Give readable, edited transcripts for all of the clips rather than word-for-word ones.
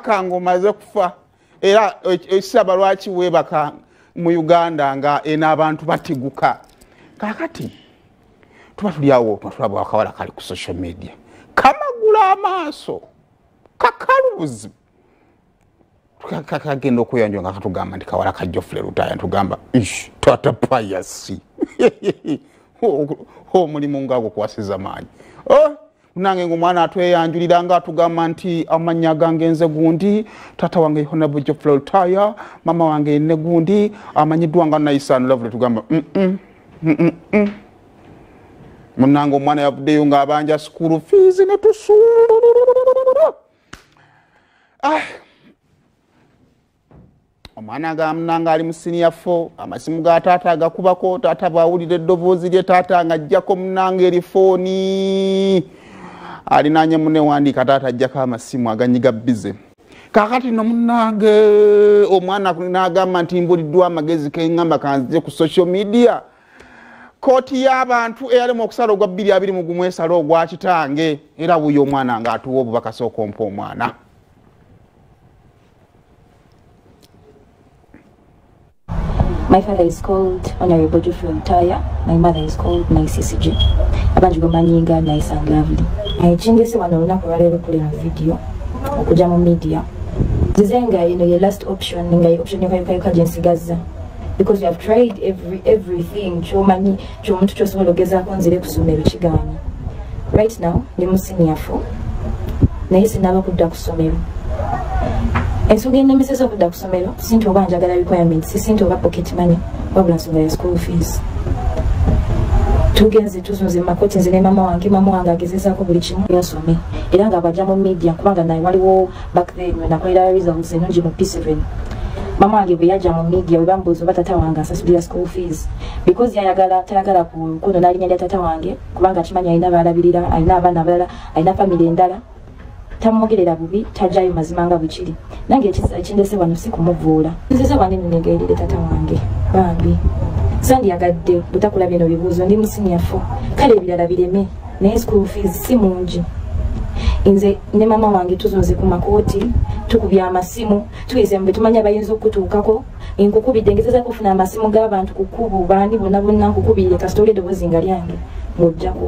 Kango maze kufa era ekisaba lwaki webaka mu Uganda nga abantu batiguka kakati tuba tuliawo tulaba akawala kali ku social media kamagula amaaso kakaluzi kakagenda okuyanja nga katugamba nti kawala ka Geoffrey Lutaya ntugamba ish tata payasi mulimu ngago kwasiza maanyi nange ng'omwana atweyanjulira nga atugamba nti amanya gange nze gundi tata wange Honorable Geoffrey Lutaya mama wange ne gundi amanyiddwa nga Naisan Lovely tugamba munange omwana yavuddeyo ng'abanja school fees ne omwana agamnanga ali mu senior 4 amasimu ga taata agakubako taata bawulira eddoboozi lye taata ng'ajjako munange erifoni alinanye munne wandika taata ajjako amasimu aganyiga bize kakati no munange omwana n'agamba nti mbuliddwa amagezi keŋŋamba kanzije ku social media koti y'abantu eyalimu okusala ogwa 221 esala ogwa kitange era wuyo omwana ng'atuwa obubaka sookompa omwana. My father is called Honorable Geoffrey Lutaya. My mother is called Naisisiji. Abanjugo manyinga Naisan Lovely. Chingese wano lunaku lwaleero kulera video okuja mu media. Zizenga your last option nga option yokayuka jensigaza. Because you have tried everything chomanyi chomuntu chosobola ogezaako nzire kusomero kigaanyi. Right now ndi mu senior 4. Naye sinaba kudda kusomero. Ensonga ennemeseza okudda kusomero sinti oba njagala requirements sinti oba pocket money wabula nsonga ya school fees. Tugenze tuzunze makoti nze ne mama wange agezezaako buli kimu yasome era nga abajja mu media kubanga naye waliwo back then nakolera results ennungi mu P7. Mama wange bwe yajja mu media we bambuuza oba tata wange asasulira school fees because tayagala kuno n'alinnya lya tata wange kubanga kimanyi alina baalabirira alina abaana abalala alina family endala tamugerera bubi tajayo mazima nga bukiri nange ekindese wano si kumuvuula nzize wanene negerire tata wange bambi sandi yagadde butakula bino bibuuzo ndi musinya 4 kale ebirala bireme naye school fees si mungi inze ne mama wange tuzunze ku makooti tukubya amasimu tuyise mbe tumanya bayinza okutuukako enkukubidde ngezeza kufuna amasimu g'abantu kukubu bandi bonna nkukubire kasitole eddoboozi nga lyange ng'ojjako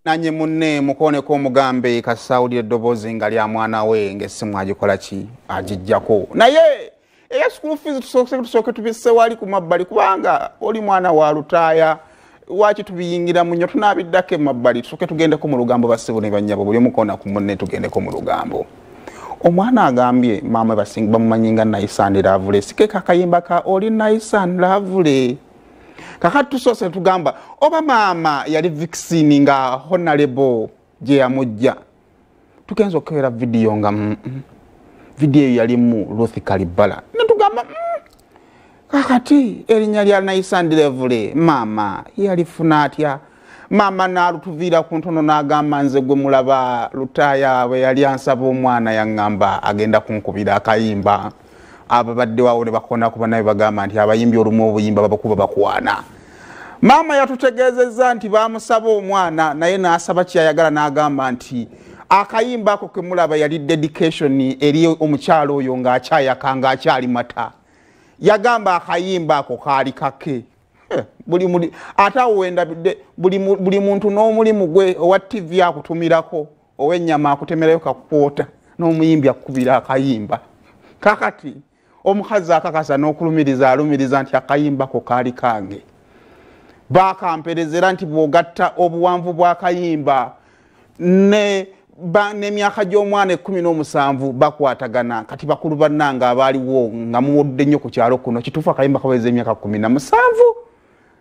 nanye munne mukoneko omugambe kasawulira eddoboozi nga lya mwana we ng'essimu agikola ki agijjako naye eya school fees tusooke tubisse wali ku mabbali kubanga oli mwana wa Lutaya waki tubiyingira munyo tunabiddako emabbali tusooke tugendeko mu lugambo basibu ne bannyabo buli omukona ku munne tugendeko mu lugambo. Omwana agambye maama basinga bamumanyinga Naisan Lovely sike kakayimba ka oli Naisan Lovely kakati tusoose tugamba oba maama yali vaccine nga Honorable gye yamujja tugenza okukebera video nga video yalimu Ruth Kalibala netugamba kakati erinnya lya Naisan Lovely maama yalifuna atya maama n'alutuviira ku ntono n'agamba nze gwe mulaba Lutaya bwe yali ansaba omwana yaŋŋamba agenda kunkubira akayimba ababadde wawo ne bakona kuba naye bagamba nti abayimbi olumu obuyimba babakuba bakwana. Maama yatutegeezezza nti baamusaba omwana naye n'asaba kyayagala n'agamba nti akayimba ako ke mulaba yali dedication eri omukyalo oyo ng'akyayaka ng'akyali mata yagamba akayimba ako kaali kake ate awo wendabidde buli muntu n'omulimu gwe owa TV akutumirako ow'ennyama akutemerayo kakupoota n'omuyimbi akukubira akayimba kakati omukazi akakasa n'okulumiriza alumiriza nti akayimba ko kaali kange bakamperezera nti bw'ogatta obuwanvu bw'akayimba n'emyaka gy'omwana 17 bakwatagana kati bakulu bannanga abaaliwo nga muwodde nnyo ku kyalo kuno kituufu akayimba kaweza emyaka 17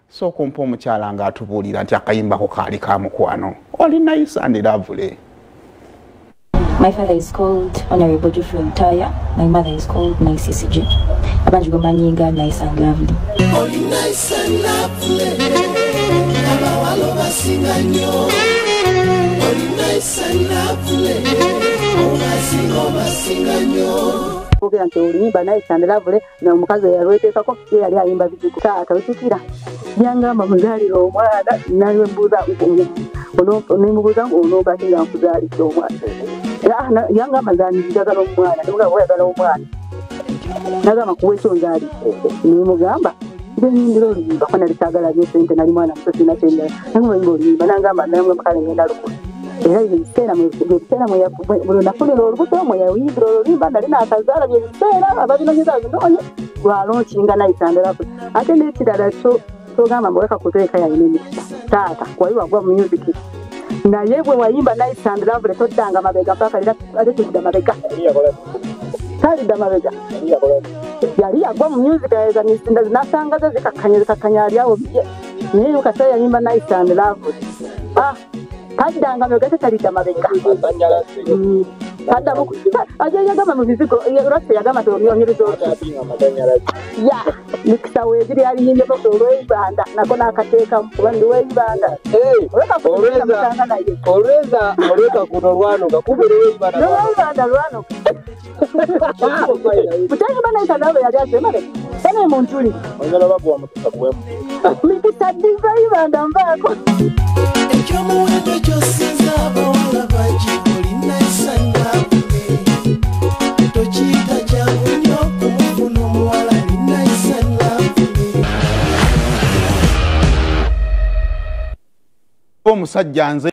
sooka ompa omukyala nga atubuulira nti akayimba ko kaali ka mukwano oli Naisan Lovely. My father is called Honorable Geoffrey Lutaya. My mother is called Naisisiji. Abanjugo manyinga Naisan Lovely. Oli Naisan Lovely. Abawalo basinga nnyo. Oli Naisan Lovely. Obasinga basinga nnyo. Kugira nti olimba Naisan Lovely na omukazi yalweteekako yali ayimba bizibu taata wetukira byangamba muzaalira omwana naye mbuuza nimubuuza onooga ate nga nkuzaalidde omwana yangamba zani njagala omwana nimugamba oyagala omwana nagamba kuweesa onzaalidde nimugamba nze nyindira oluyimba ko nali saagala nnyo sente nali mwana muto sina kyendala nagamba oyimba oluyimba nangamba kale ngenda lukula era ebiseera bwe nafunira olubuto mwe yayimbira oluyimba nali naakazaala bye biseera ababinonyeza binonye lwalonkinga nayitandalaku ate n'ekirala togamba mbweka kuteeka yalina emikisa taata wali wagwa mu music naye bwe wayimba nice and lovely toddanga mabega mpaka ate tudda mabega talidda mabega yali yagwa mu music nasanga ze zikakkanya ali awo naye kasa yayimba nice and lovely taddanga mabega ate talidda mabega yagamba mu bizigo lwase yagamba tolyonyereza ya mikisa weeziri aliyimbyeko olw'eibanda nako n'akateekamu kuba ndi w'eibanda olweza olweka kuno lwanuka kubera w'eibanda lwanuka mutayimba naitanawe yali asemale ene muntuli onyala baguwa mukisa kuwemu mikisa diva ibanda nvaako ekyomuwendo kyosinza abawala bagi olina esanlavule tokiyita kyangu nnyo kumufuna omuwala alina esanlavule omusajja nze